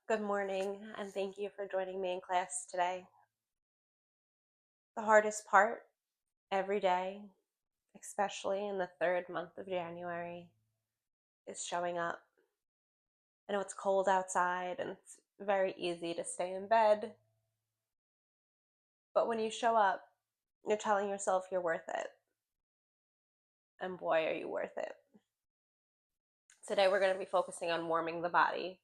Good morning, and thank you for joining me in class today. The hardest part every day, especially in the third month of January, is showing up. I know it's cold outside and it's very easy to stay in bed, but when you show up, you're telling yourself you're worth it. And boy, are you worth it. Today, we're going to be focusing on warming the body,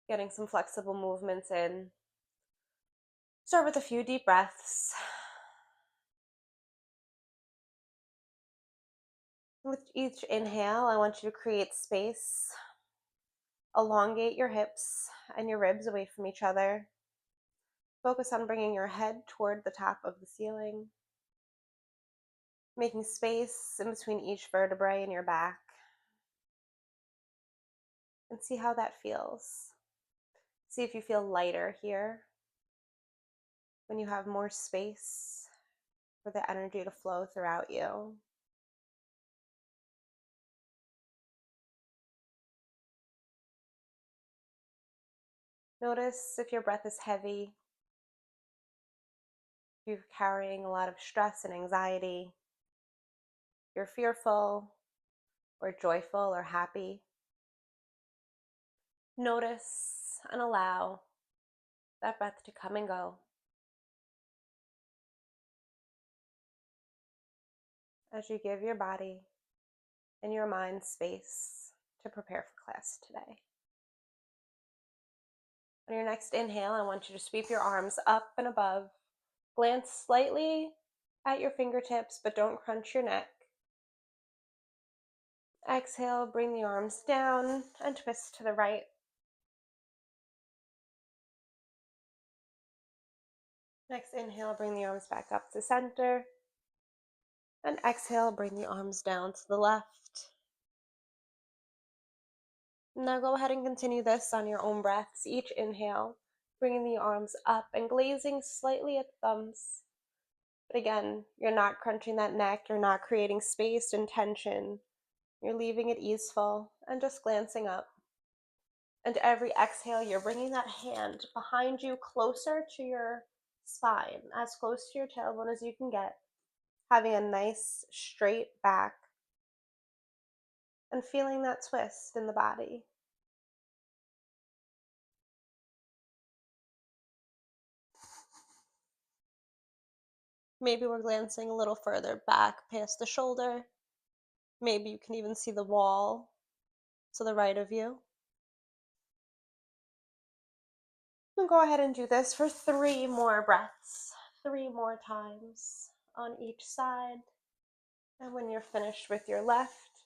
getting some flexible movements in. Start with a few deep breaths. With each inhale, I want you to create space. Elongate your hips and your ribs away from each other. Focus on bringing your head toward the top of the ceiling, making space in between each vertebrae in your back. And see how that feels. See if you feel lighter here when you have more space for the energy to flow throughout you. Notice if your breath is heavy, if you're carrying a lot of stress and anxiety, if you're fearful or joyful or happy. Notice and allow that breath to come and go. As you give your body and your mind space to prepare for class today. On your next inhale, I want you to sweep your arms up and above. Glance slightly at your fingertips, but don't crunch your neck. Exhale, bring the arms down and twist to the right. Next inhale, bring the arms back up to center. And exhale, bring the arms down to the left. Now go ahead and continue this on your own breaths. Each inhale, bringing the arms up and glazing slightly at the thumbs. But again, you're not crunching that neck, you're not creating space and tension. You're leaving it easeful and just glancing up. And every exhale, you're bringing that hand behind you closer to your spine, as close to your tailbone as you can get, having a nice straight back and feeling that twist in the body. Maybe we're glancing a little further back past the shoulder. Maybe you can even see the wall to the right of you. And go ahead and do this for 3 more breaths, 3 more times on each side. And when you're finished with your left,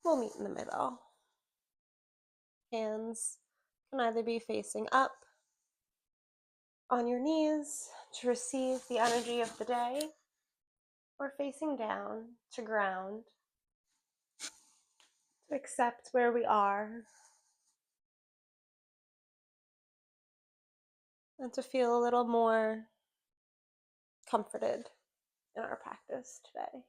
we'll meet in the middle. Hands can either be facing up on your knees to receive the energy of the day, or facing down to ground, to accept where we are, and to feel a little more comforted in our practice today.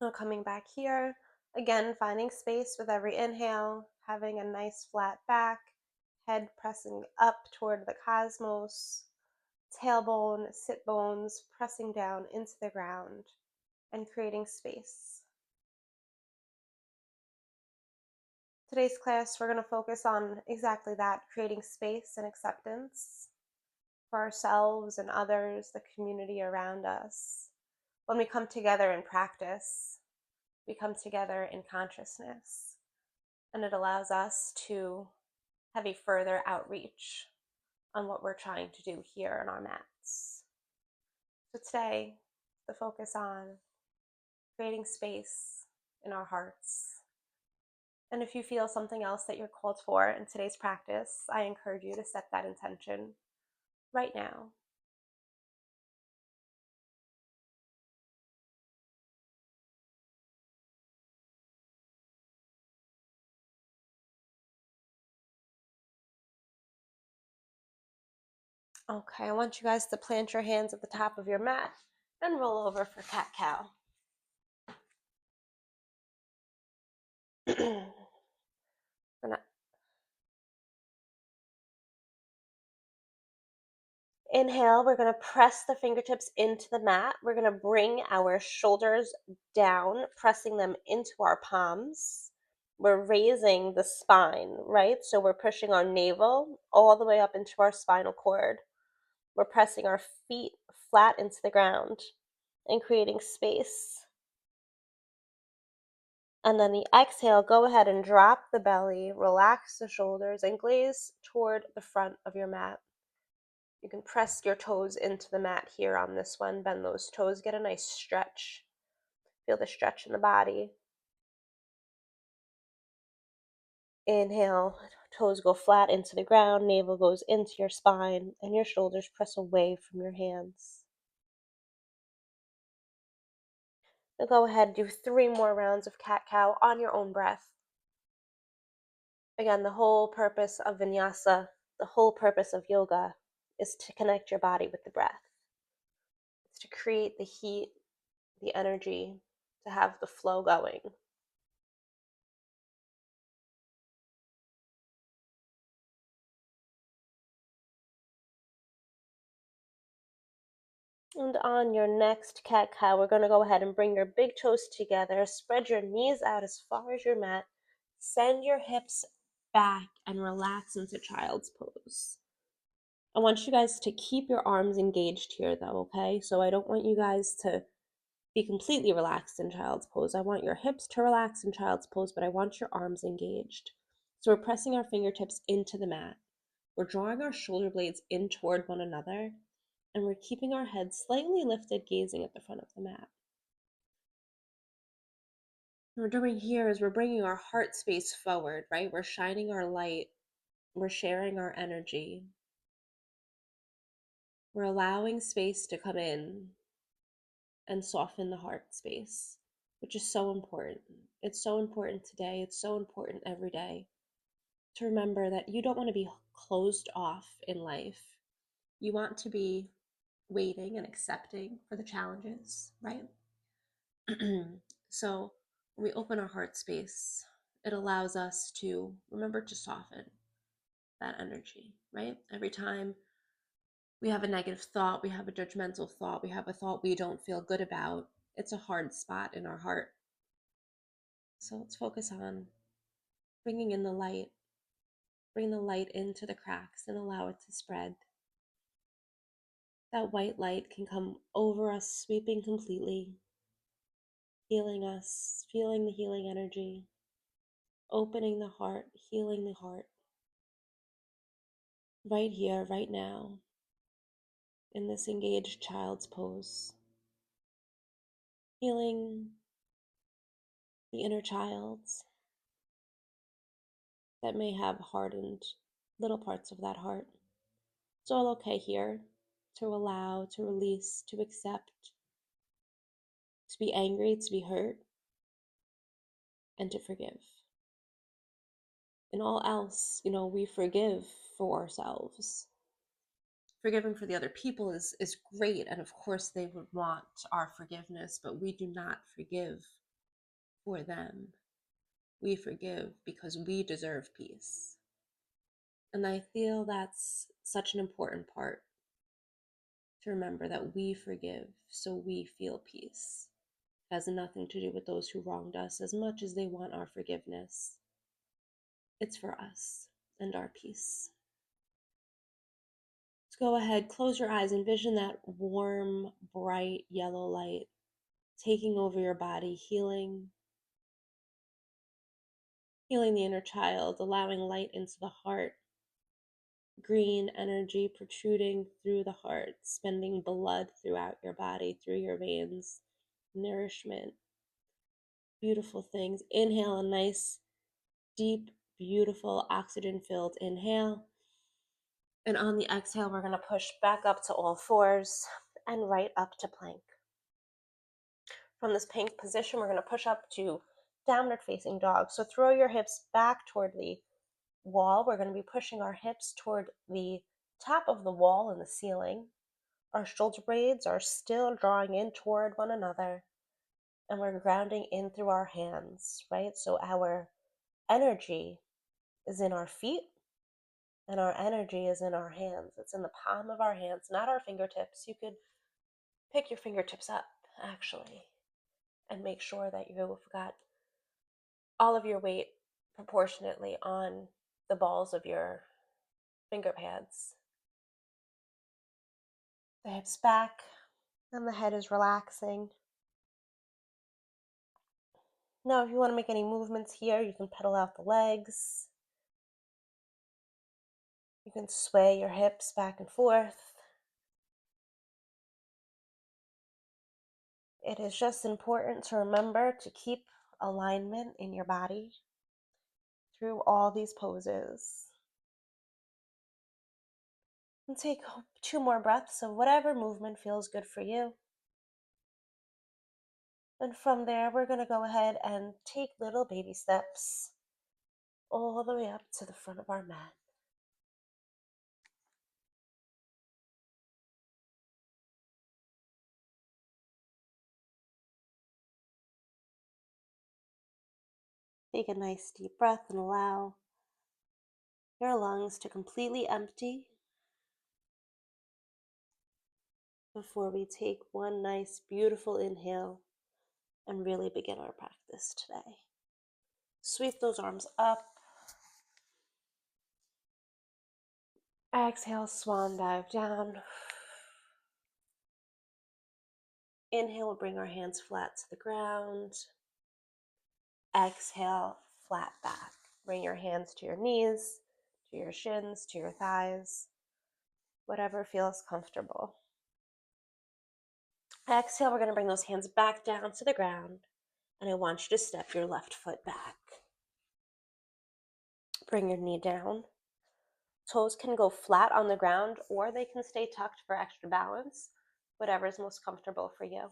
Now coming back here, again finding space with every inhale, having a nice flat back, head pressing up toward the cosmos, tailbone, sit bones pressing down into the ground and creating space. Today's class, we're going to focus on exactly that, creating space and acceptance for ourselves and others, the community around us. When we come together in practice, we come together in consciousness, and it allows us to have a further outreach on what we're trying to do here on our mats. So today, the focus on creating space in our hearts. And if you feel something else that you're called for in today's practice, I encourage you to set that intention right now. Okay, I want you guys to plant your hands at the top of your mat and roll over for cat-cow. Gonna inhale, we're going to press the fingertips into the mat. We're going to bring our shoulders down, pressing them into our palms. We're raising the spine, right? So we're pushing our navel all the way up into our spinal cord. We're pressing our feet flat into the ground and creating space. And then the exhale, go ahead and drop the belly, relax the shoulders, and gaze toward the front of your mat. You can press your toes into the mat here on this one. Bend those toes, get a nice stretch. Feel the stretch in the body. Inhale, toes go flat into the ground, navel goes into your spine, and your shoulders press away from your hands. Now go ahead, do 3 more rounds of cat-cow on your own breath. Again, the whole purpose of vinyasa, the whole purpose of yoga is to connect your body with the breath. It's to create the heat, the energy, to have the flow going. And on your next cat-cow, we're going to go ahead and bring your big toes together, spread your knees out as far as your mat, send your hips back, and relax into child's pose. I want you guys to keep your arms engaged here though, okay? So I don't want you guys to be completely relaxed in child's pose. I want your hips to relax in child's pose, but I want your arms engaged. So we're pressing our fingertips into the mat. We're drawing our shoulder blades in toward one another, and we're keeping our heads slightly lifted, gazing at the front of the mat. What we're doing here is we're bringing our heart space forward, right? We're shining our light. We're sharing our energy. We're allowing space to come in and soften the heart space, which is so important. It's so important today. It's so important every day to remember that you don't want to be closed off in life. You want to be waiting and accepting for the challenges, right? So when we open our heart space, it allows us to remember to soften that energy, right? Every time we have a negative thought, we have a judgmental thought, we have a thought we don't feel good about, it's a hard spot in our heart. So let's focus on bringing in the light. Bring the light into the cracks and allow it to spread. That white light can come over us, sweeping completely, healing us, feeling the healing energy, opening the heart, healing the heart. Right here, right now, in this engaged child's pose. Healing the inner childs that may have hardened little parts of that heart. It's all okay here to allow, to release, to accept, to be angry, to be hurt, and to forgive. In all else, we forgive for ourselves. Forgiving for the other people is great, and of course they would want our forgiveness, but we do not forgive for them. We forgive because we deserve peace. And I feel that's such an important part to remember, that we forgive so we feel peace. It has nothing to do with those who wronged us as much as they want our forgiveness. It's for us and our peace. Let's go ahead, close your eyes, envision that warm, bright yellow light taking over your body, healing the inner child, allowing light into the heart. Green energy protruding through the heart, spending blood throughout your body, through your veins, nourishment, beautiful things. Inhale a nice, deep, beautiful, oxygen-filled inhale. And on the exhale, we're going to push back up to all fours and right up to plank. From this plank position, we're going to push up to downward facing dog. So throw your hips back toward the wall. We're going to be pushing our hips toward the top of the wall and the ceiling. Our shoulder blades are still drawing in toward one another, and we're grounding in through our hands, right? So our energy is in our feet and our energy is in our hands. It's in the palm of our hands, not our fingertips. You could pick your fingertips up, actually, and make sure that you've got all of your weight proportionately on the balls of your finger pads. The hips back, and the head is relaxing. Now, if you want to make any movements here, you can pedal out the legs. You can sway your hips back and forth. It is just important to remember to keep alignment in your body through all these poses. And take 2 more breaths of whatever movement feels good for you. And from there, we're going to go ahead and take little baby steps all the way up to the front of our mat. Take a nice deep breath and allow your lungs to completely empty before we take one nice, beautiful inhale and really begin our practice today. Sweep those arms up. Exhale, swan dive down. Inhale, we'll bring our hands flat to the ground. Exhale, flat back. Bring your hands to your knees, to your shins, to your thighs, whatever feels comfortable. Exhale, we're going to bring those hands back down to the ground, and I want you to step your left foot back. Bring your knee down. Toes can go flat on the ground, or they can stay tucked for extra balance, whatever is most comfortable for you.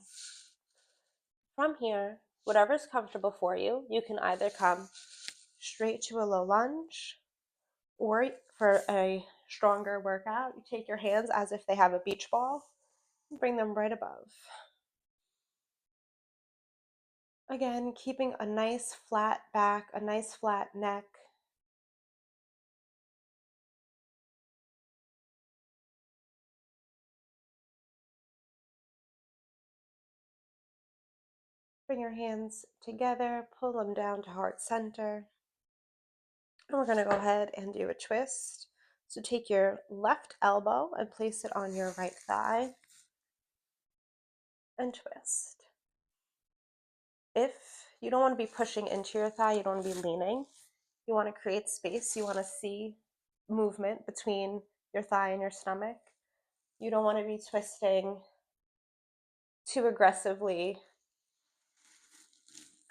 From here, whatever is comfortable for you, you can either come straight to a low lunge, or for a stronger workout, you take your hands as if they have a beach ball and bring them right above. Again, keeping a nice flat back, a nice flat neck. Bring your hands together, pull them down to heart center. And we're going to go ahead and do a twist. So take your left elbow and place it on your right thigh and twist. If you don't want to be pushing into your thigh, you don't want to be leaning, you want to create space, you want to see movement between your thigh and your stomach. You don't want to be twisting too aggressively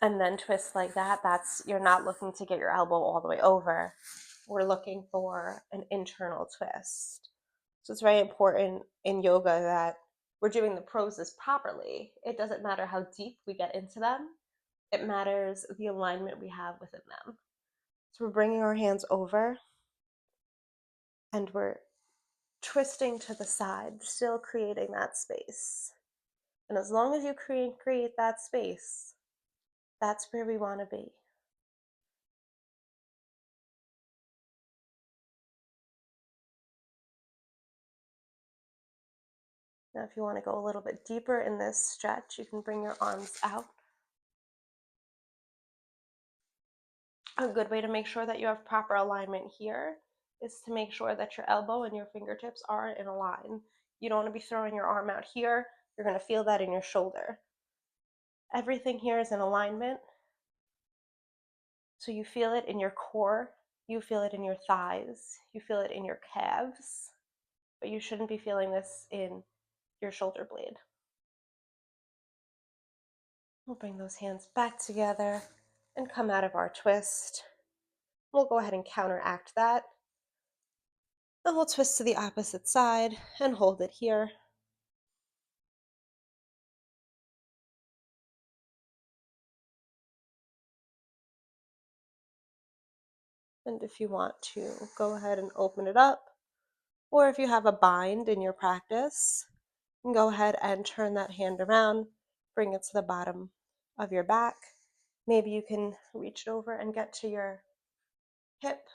and then twist like that. You're not looking to get your elbow all the way over. We're looking for an internal twist. So it's very important in yoga that we're doing the poses properly. It doesn't matter how deep we get into them. It matters the alignment we have within them. So we're bringing our hands over and we're twisting to the side, still creating that space. And as long as you create that space, that's where we want to be. Now, if you want to go a little bit deeper in this stretch, you can bring your arms out. A good way to make sure that you have proper alignment here is to make sure that your elbow and your fingertips are in a line. You don't want to be throwing your arm out here. You're going to feel that in your shoulder. Everything here is in alignment. So you feel it in your core, you feel it in your thighs, you feel it in your calves, but you shouldn't be feeling this in your shoulder blade. We'll bring those hands back together and come out of our twist. We'll go ahead and counteract that. Then we'll twist to the opposite side and hold it here. And if you want to, go ahead and open it up. Or if you have a bind in your practice, you can go ahead and turn that hand around, bring it to the bottom of your back. Maybe you can reach it over and get to your hip.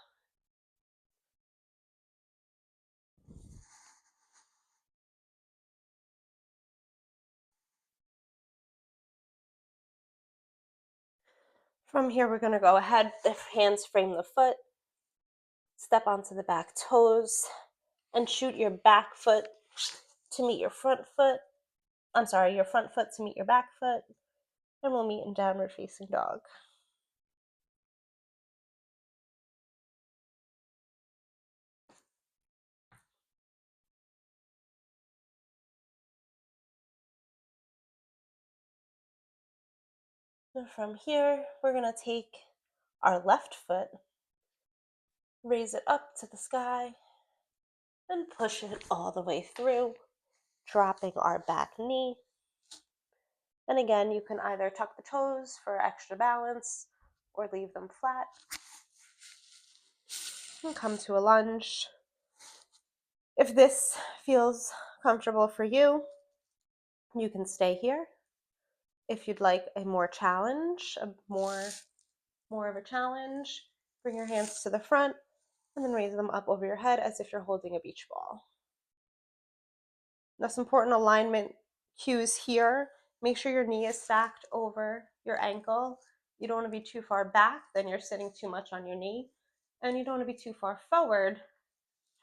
From here, we're going to go ahead, the hands frame the foot, step onto the back toes, and shoot your back foot to meet your front foot. I'm sorry, your front foot to meet your back foot, and we'll meet in downward facing dog. And from here, we're going to take our left foot, raise it up to the sky, and push it all the way through, dropping our back knee. And again, you can either tuck the toes for extra balance or leave them flat. And come to a lunge. If this feels comfortable for you, you can stay here. If you'd like a more challenge, more of a challenge, bring your hands to the front and then raise them up over your head as if you're holding a beach ball. Now, some important alignment cues here. Make sure your knee is stacked over your ankle. You don't want to be too far back, then you're sitting too much on your knee. And you don't want to be too far forward,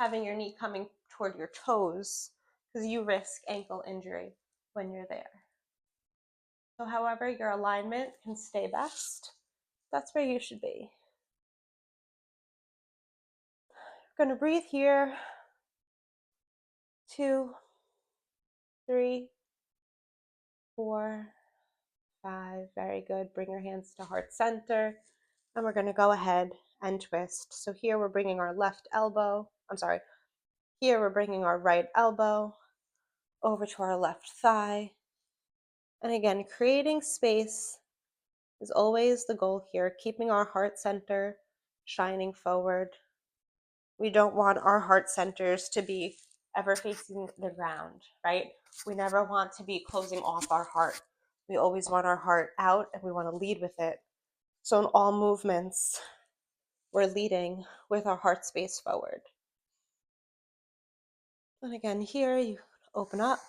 having your knee coming toward your toes, because you risk ankle injury when you're there. So however your alignment can stay best, that's where you should be. We're going to breathe here. 2, 3, 4, 5. Very good. Bring your hands to heart center. And we're going to go ahead and twist. So here we're bringing our left elbow. Here we're bringing our right elbow over to our left thigh. And again, creating space is always the goal here, keeping our heart center shining forward. We don't want our heart centers to be ever facing the ground, right? We never want to be closing off our heart. We always want our heart out and we want to lead with it. So in all movements, we're leading with our heart space forward. And again, here you open up.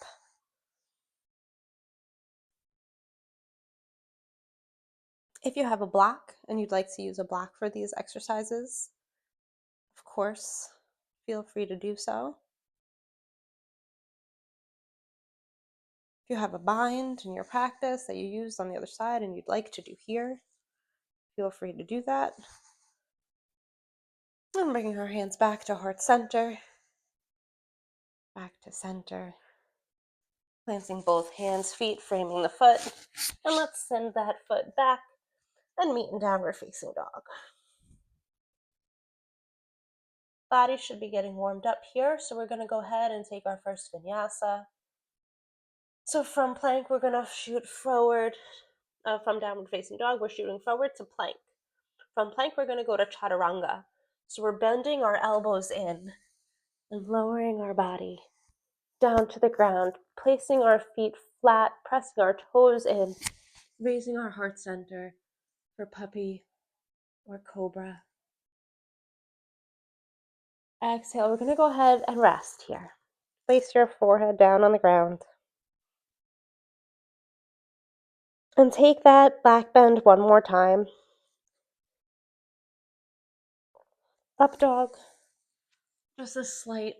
If you have a block and you'd like to use a block for these exercises, of course, feel free to do so. If you have a bind in your practice that you used on the other side and you'd like to do here, feel free to do that. And bringing our hands back to heart center, back to center. Planting both hands, feet, framing the foot. And let's send that foot back and meet in downward facing dog. Body should be getting warmed up here, so we're going to go ahead and take our first vinyasa. So from plank, we're going to shoot forward. From downward facing dog, we're shooting forward to plank. From plank, we're going to go to chaturanga. So we're bending our elbows in and lowering our body down to the ground, placing our feet flat, pressing our toes in, raising our heart center for puppy or cobra. Exhale, we're going to go ahead and rest here. Place your forehead down on the ground. And take that back bend one more time. Up dog, just a slight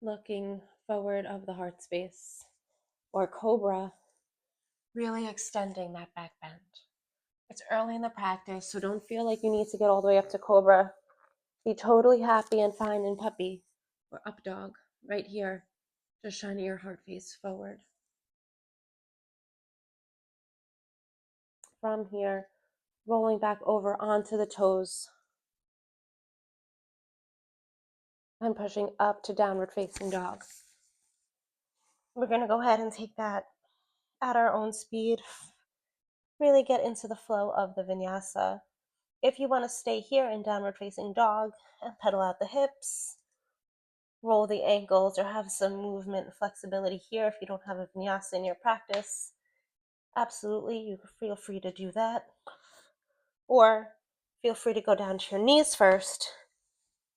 looking forward of the heart space. Or cobra, really extending that back bend. It's early in the practice, so don't feel like you need to get all the way up to cobra. Be totally happy and fine in puppy or up dog right here. Just shining your heart face forward. From here, rolling back over onto the toes and pushing up to downward facing dog. We're going to go ahead and take that at our own speed. Really get into the flow of the vinyasa. If you want to stay here in downward facing dog and pedal out the hips, roll the ankles, or have some movement and flexibility here if you don't have a vinyasa in your practice, absolutely, you feel free to do that. Or Feel free to go down to your knees first,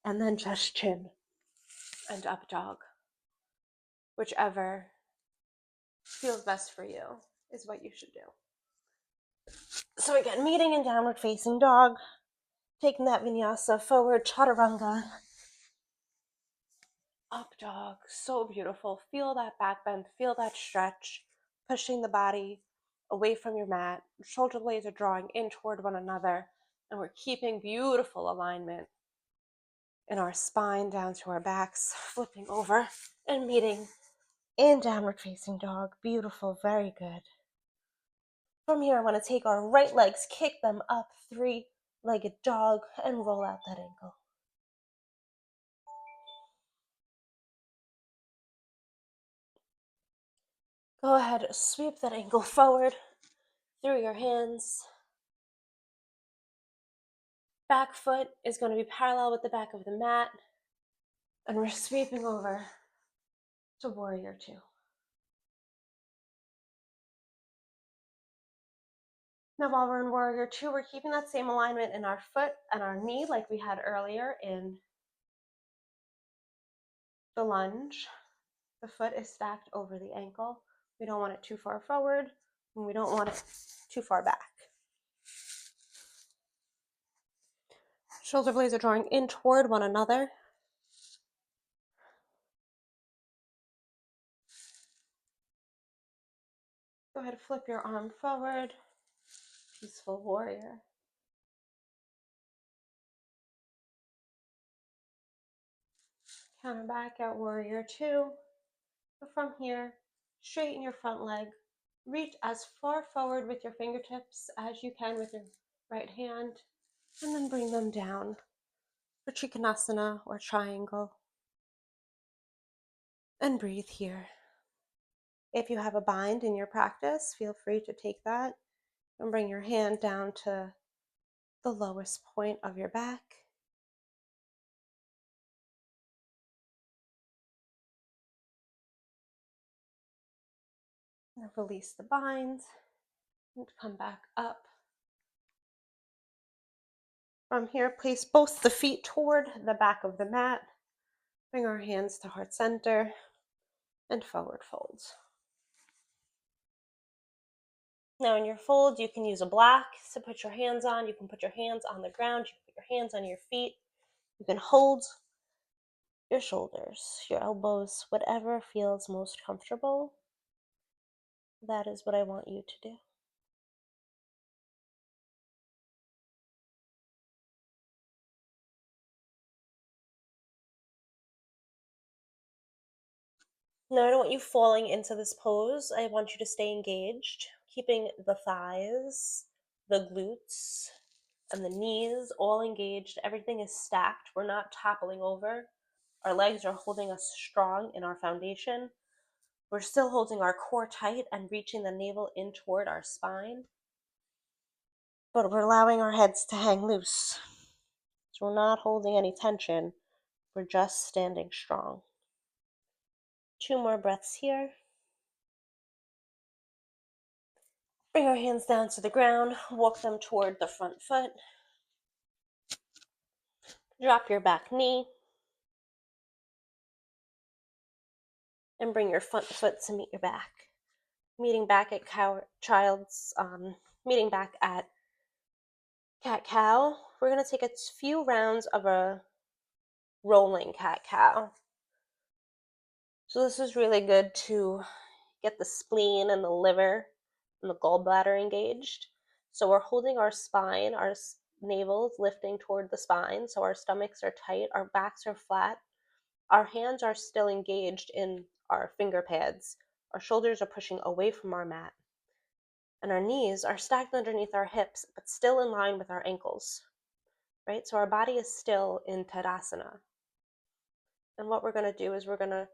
and then just chin and up dog. Whichever feels best for you is what you should do. So again, meeting in downward facing dog, taking that vinyasa forward, chaturanga, up dog, so beautiful. Feel that back bend, feel that stretch, pushing the body away from your mat. Shoulder blades are drawing in toward one another, and we're keeping beautiful alignment in our spine down to our backs, flipping over and meeting in downward facing dog. Beautiful, very good. From here, I want to take our right legs, kick them up, three-legged dog, and roll out that ankle. Go ahead, sweep that ankle forward through your hands. Back foot is going to be parallel with the back of the mat, and we're sweeping over to warrior two. Now, while we're in warrior two, we're keeping that same alignment in our foot and our knee like we had earlier in the lunge. The foot is stacked over the ankle. We don't want it too far forward, and we don't want it too far back. Shoulder blades are drawing in toward one another. Go ahead, flip your arm forward. Peaceful warrior. Counter back at warrior two. But from here, straighten your front leg. Reach as far forward with your fingertips as you can with your right hand, and then bring them down for Trikonasana or triangle. And breathe here. If you have a bind in your practice, feel free to take that and bring your hand down to the lowest point of your back. And release the bind and come back up. From here, place both the feet toward the back of the mat. Bring our hands to heart center and forward fold. Now in your fold, you can use a block to put your hands on. You can put your hands on the ground. You can put your hands on your feet. You can hold your shoulders, your elbows, whatever feels most comfortable. That is what I want you to do. Now I don't want you falling into this pose. I want you to stay engaged, keeping the thighs, the glutes, and the knees all engaged. Everything is stacked. We're not toppling over. Our legs are holding us strong in our foundation. We're still holding our core tight and reaching the navel in toward our spine. But we're allowing our heads to hang loose. So we're not holding any tension. We're just standing strong. 2 more breaths here. Bring our hands down to the ground. Walk them toward the front foot. Drop your back knee. And bring your front foot to meet your back. Meeting back at meeting back at cat-cow. We're going to take a few rounds of a rolling cat-cow. So this is really good to get the spleen and the liver and the gallbladder engaged. So we're holding our spine, our navel's lifting toward the spine, so our stomachs are tight, our backs are flat, our hands are still engaged in our finger pads, our shoulders are pushing away from our mat, and our knees are stacked underneath our hips, but still in line with our ankles, right? So our body is still in Tadasana. And what we're going to do is we're going to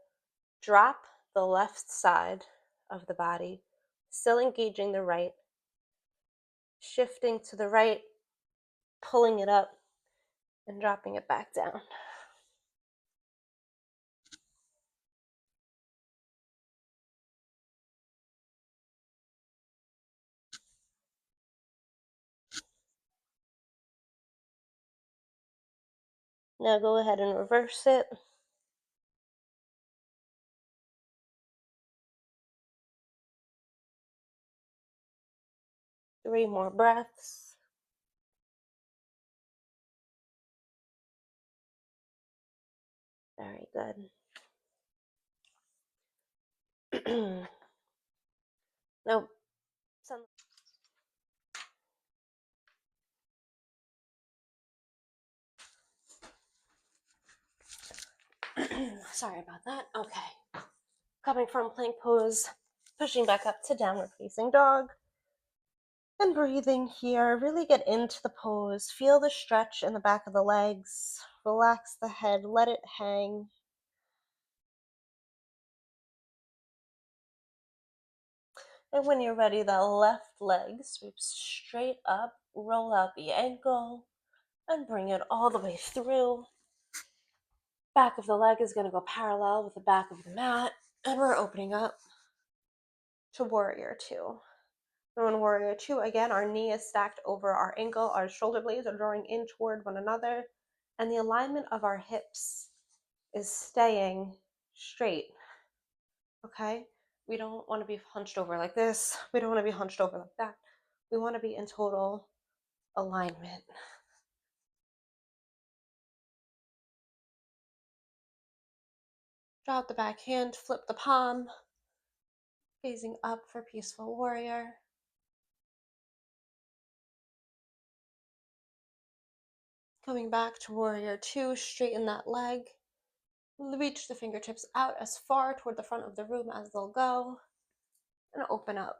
drop the left side of the body, still engaging the right, shifting to the right, pulling it up, and dropping it back down. Now go ahead and reverse it. Three more breaths. Very good. Now, sorry about that. Okay. Coming from plank pose, pushing back up to downward facing dog. And breathing here, really get into the pose. Feel the stretch in the back of the legs. Relax the head, let it hang. And when you're ready, the left leg sweeps straight up, roll out the ankle, and bring it all the way through. Back of the leg is going to go parallel with the back of the mat, and we're opening up to Warrior Two. And in Warrior Two, again, our knee is stacked over our ankle, our shoulder blades are drawing in toward one another, and the alignment of our hips is staying straight. Okay? We don't want to be hunched over like this. We don't want to be hunched over like that. We want to be in total alignment. Drop the back hand, flip the palm, gazing up for Peaceful Warrior. Coming back to Warrior Two, straighten that leg. Reach the fingertips out as far toward the front of the room as they'll go, and open up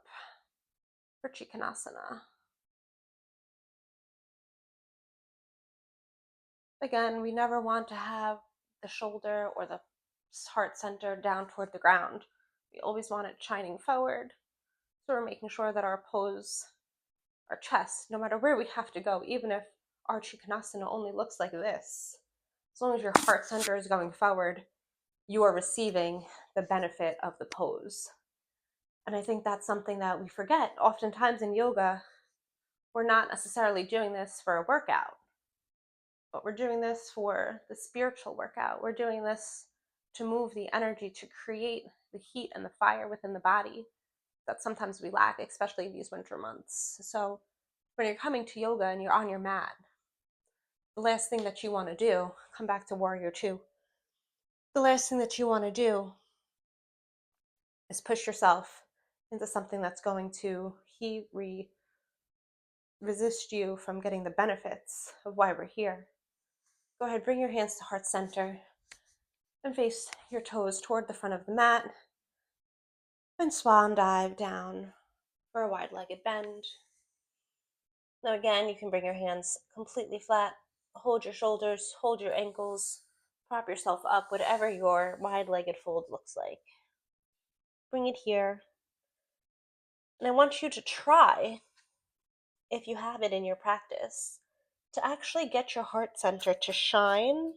for Trikonasana. Again, we never want to have the shoulder or the heart center down toward the ground. We always want it shining forward. So we're making sure that our pose, our chest, no matter where we have to go, even if our Trikonasana only looks like this, as long as your heart center is going forward, you are receiving the benefit of the pose. And I think that's something that we forget. Oftentimes in yoga, we're not necessarily doing this for a workout, but we're doing this for the spiritual workout. We're doing this to move the energy, to create the heat and the fire within the body that sometimes we lack, especially these winter months. So when you're coming to yoga and you're on your mat, the last thing that you want to do, come back to Warrior Two, the last thing that you want to do is push yourself into something that's going to resist you from getting the benefits of why we're here. Go ahead, bring your hands to heart center and face your toes toward the front of the mat and swan dive down for a wide-legged bend. Now again, you can bring your hands completely flat, hold your shoulders, hold your ankles, prop yourself up, whatever your wide-legged fold looks like. Bring it here. And I want you to try, if you have it in your practice, to actually get your heart center to shine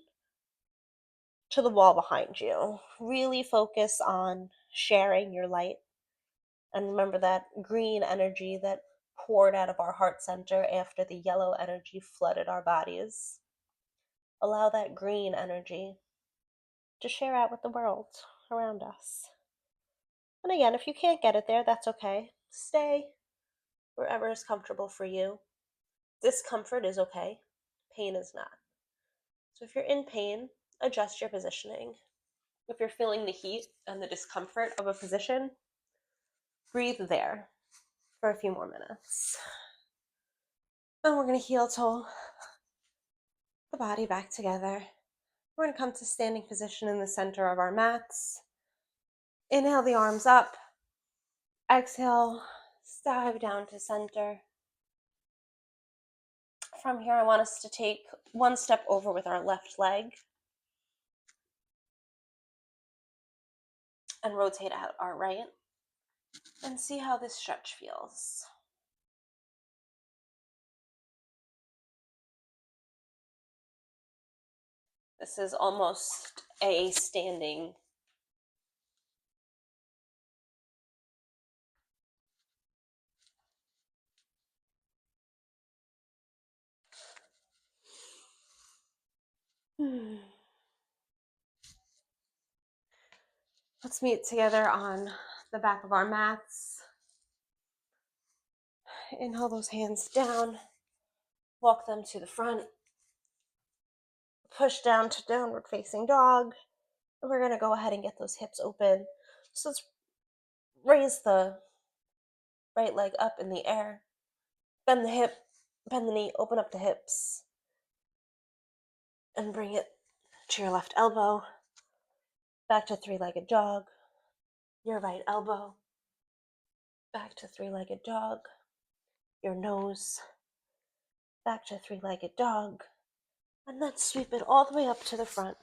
to the wall behind you. Really focus on sharing your light. And remember that green energy that poured out of our heart center after the yellow energy flooded our bodies. Allow that green energy to share out with the world around us. And again, if you can't get it there, that's okay. Stay wherever is comfortable for you. Discomfort is okay. Pain is not. So if you're in pain, adjust your positioning. If you're feeling the heat and the discomfort of a position, breathe there for a few more minutes. And we're going to heel toe the body back together. We're going to come to standing position in the center of our mats. Inhale the arms up. Exhale, dive down to center. From here, I want us to take one step over with our left leg and rotate out our right and see how this stretch feels. This is almost a standing Let's meet together on the back of our mats. Inhale those hands down, walk them to the front, push down to downward facing dog. And we're gonna go ahead and get those hips open. So let's raise the right leg up in the air, bend the hip, bend the knee, open up the hips, and bring it to your left elbow, back to three-legged dog, your right elbow, back to three-legged dog, your nose, back to three-legged dog, and then sweep it all the way up to the front.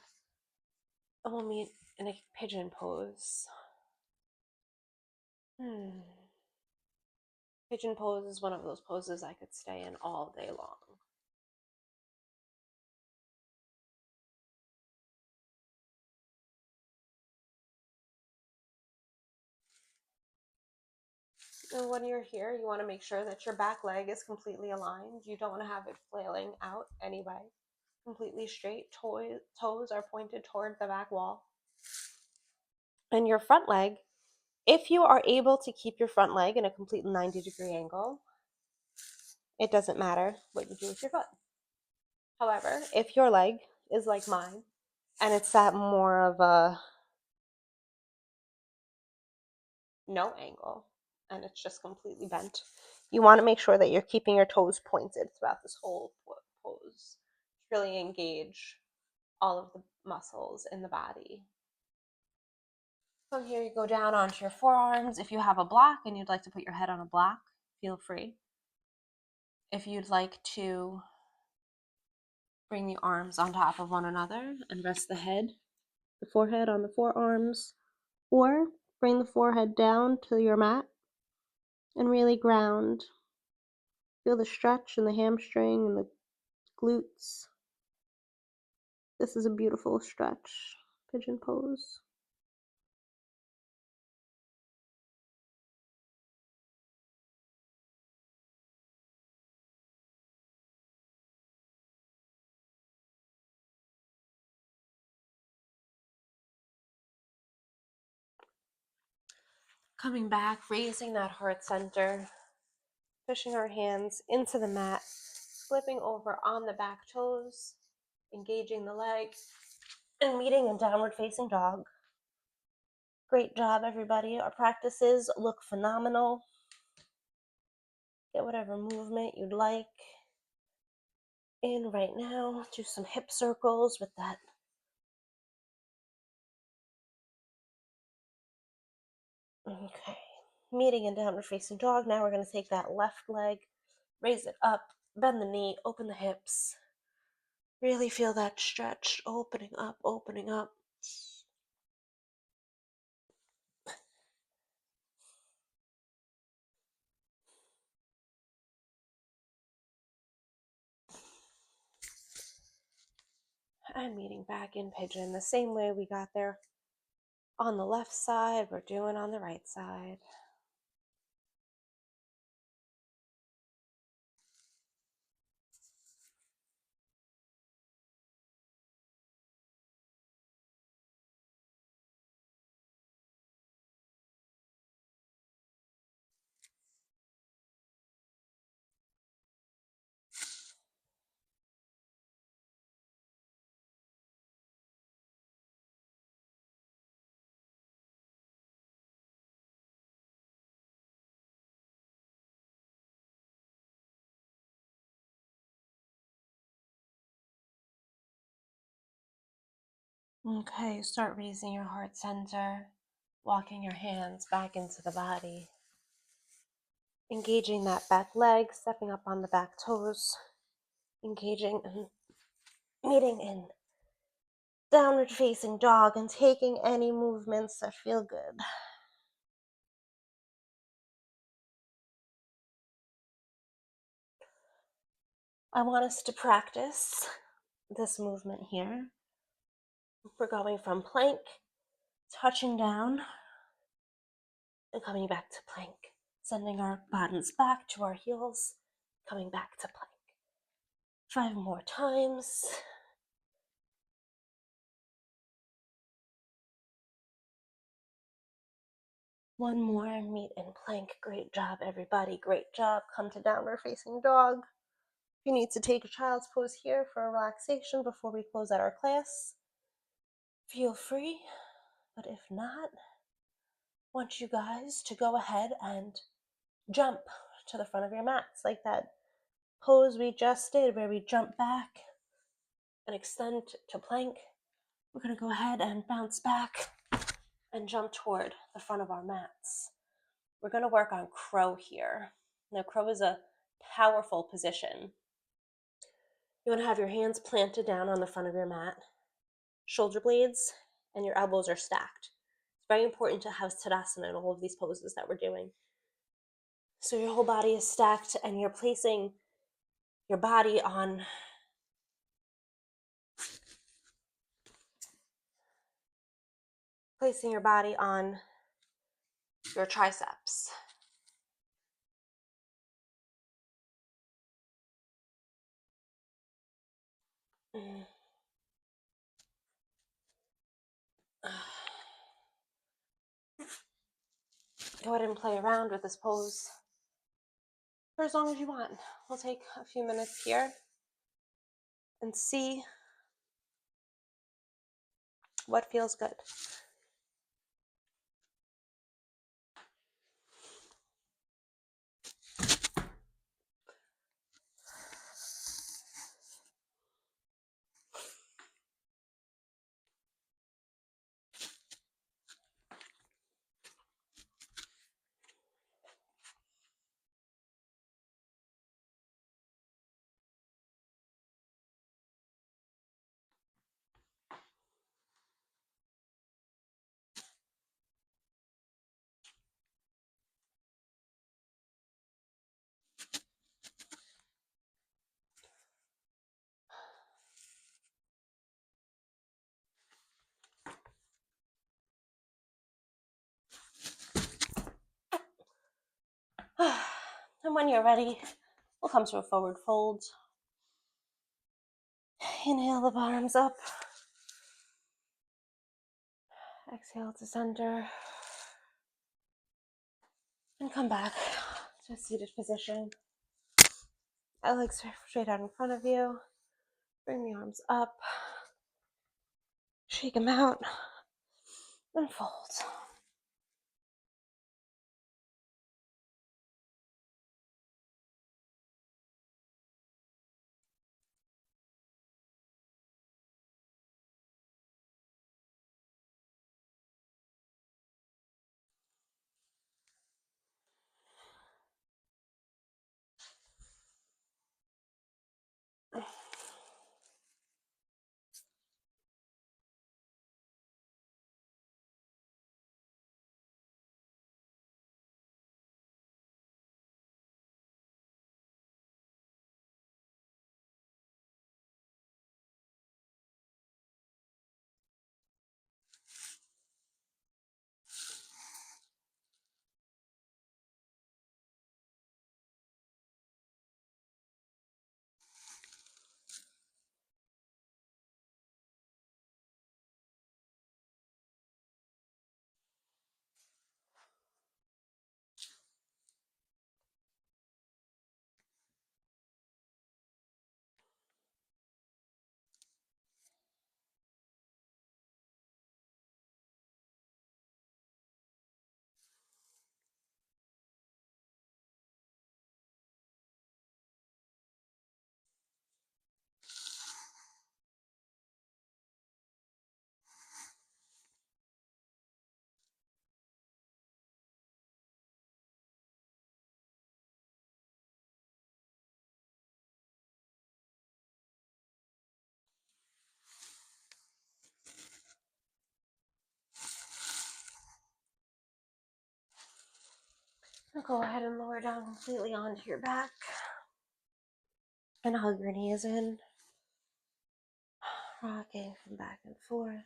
And we'll meet in a pigeon pose. Pigeon pose is one of those poses I could stay in all day long. And when you're here, you want to make sure that your back leg is completely aligned. You don't want to have it flailing out anyway. Completely straight. Toes are pointed toward the back wall. And your front leg, if you are able to keep your front leg in a complete 90-degree angle, it doesn't matter what you do with your foot. However, if your leg is like mine, and it's at more of a no angle, and it's just completely bent, you want to make sure that you're keeping your toes pointed throughout this whole pose. Really engage all of the muscles in the body. From here, you go down onto your forearms. If you have a block and you'd like to put your head on a block, feel free. If you'd like to bring the arms on top of one another and rest the forehead on the forearms, or bring the forehead down to your mat and really ground. Feel the stretch in the hamstring and the glutes. This is a beautiful stretch, pigeon pose. Coming back, raising that heart center, pushing our hands into the mat, flipping over on the back toes, engaging the leg, and meeting in downward facing dog. Great job, everybody. Our practices look phenomenal. Get whatever movement you'd like in right now. Do some hip circles with that. Okay. Meeting in downward facing dog. Now we're going to take that left leg, raise it up, bend the knee, open the hips. Really feel that stretch, opening up, opening up. And meeting back in pigeon the same way we got there on the left side, we're doing on the right side. Okay, start raising your heart center, walking your hands back into the body, engaging that back leg, stepping up on the back toes, engaging and meeting in downward facing dog and taking any movements that feel good. I want us to practice this movement here. We're going from plank, touching down, and coming back to plank, sending our bottoms back to our heels, coming back to plank. 5 more times. One more, meet in plank. Great job, everybody. Great job. Come to downward facing dog. If you need to take a child's pose here for a relaxation before we close out our class, feel free. But if not, I want you guys to go ahead and jump to the front of your mats like that pose we just did where we jump back and extend to plank. We're going to go ahead and bounce back and jump toward the front of our mats. We're going to work on crow here. Now, crow is a powerful position. You want to have your hands planted down on the front of your mat, shoulder blades, and your elbows are stacked. It's very important to have Tadasana in all of these poses that we're doing. So your whole body is stacked and you're placing your body on your triceps. Go ahead and play around with this pose for as long as you want. We'll take a few minutes here and see what feels good. And when you're ready, we'll come to a forward fold. Inhale the arms up. Exhale to center. And come back to a seated position. Legs straight out in front of you. Bring the arms up. Shake them out. And fold. Now go ahead and lower down completely onto your back. And hug your knees in. Rocking from back and forth.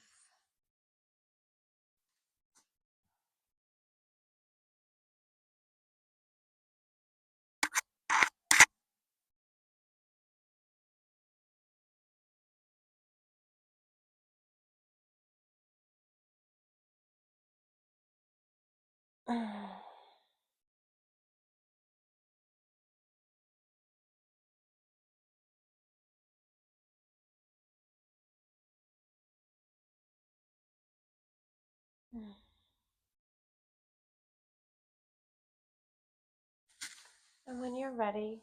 And when you're ready,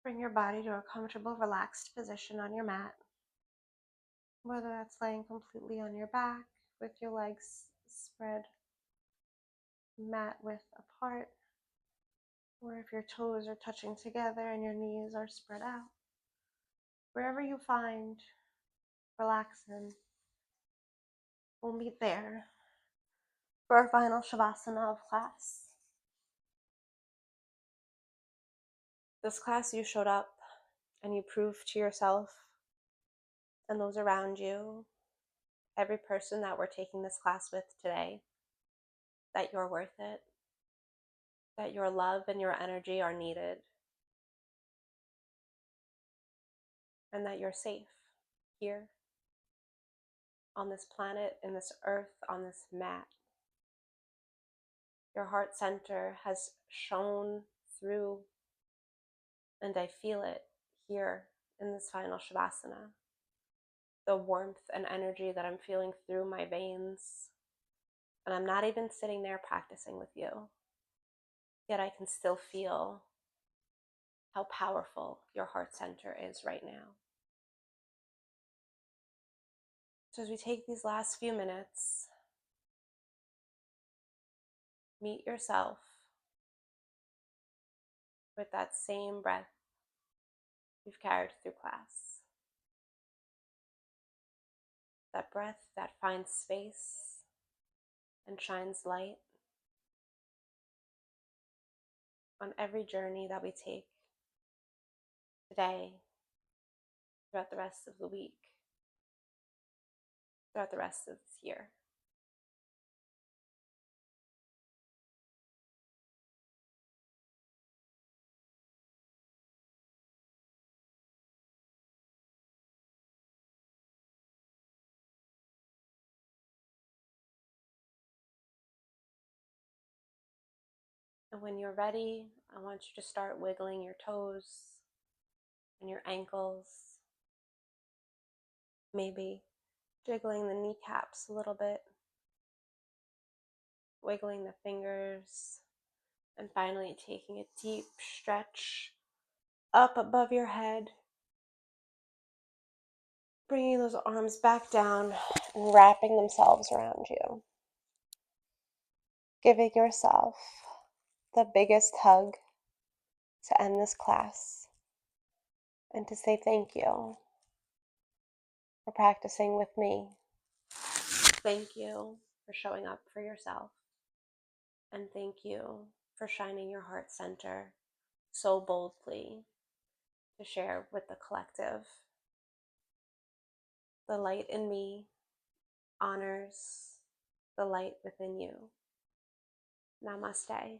bring your body to a comfortable, relaxed position on your mat, whether that's laying completely on your back with your legs spread mat width apart, or if your toes are touching together and your knees are spread out. Wherever you find relaxing, we'll meet there for our final Shavasana of class. This class, you showed up and you proved to yourself and those around you, every person that we're taking this class with today, that you're worth it, that your love and your energy are needed, and that you're safe here on this planet, in this earth, on this mat. Your heart center has shone through, and I feel it here in this final Shavasana. The warmth and energy that I'm feeling through my veins. And I'm not even sitting there practicing with you, yet I can still feel how powerful your heart center is right now. So as we take these last few minutes, meet yourself with that same breath you've carried through class. That breath that finds space and shines light on every journey that we take today, throughout the rest of the week, throughout the rest of this year. And when you're ready, I want you to start wiggling your toes and your ankles, maybe jiggling the kneecaps a little bit, wiggling the fingers, and finally taking a deep stretch up above your head, bringing those arms back down and wrapping themselves around you, giving yourself the biggest hug to end this class and to say thank you for practicing with me. Thank you for showing up for yourself. And thank you for shining your heart center so boldly to share with the collective. The light in me honors the light within you. Namaste.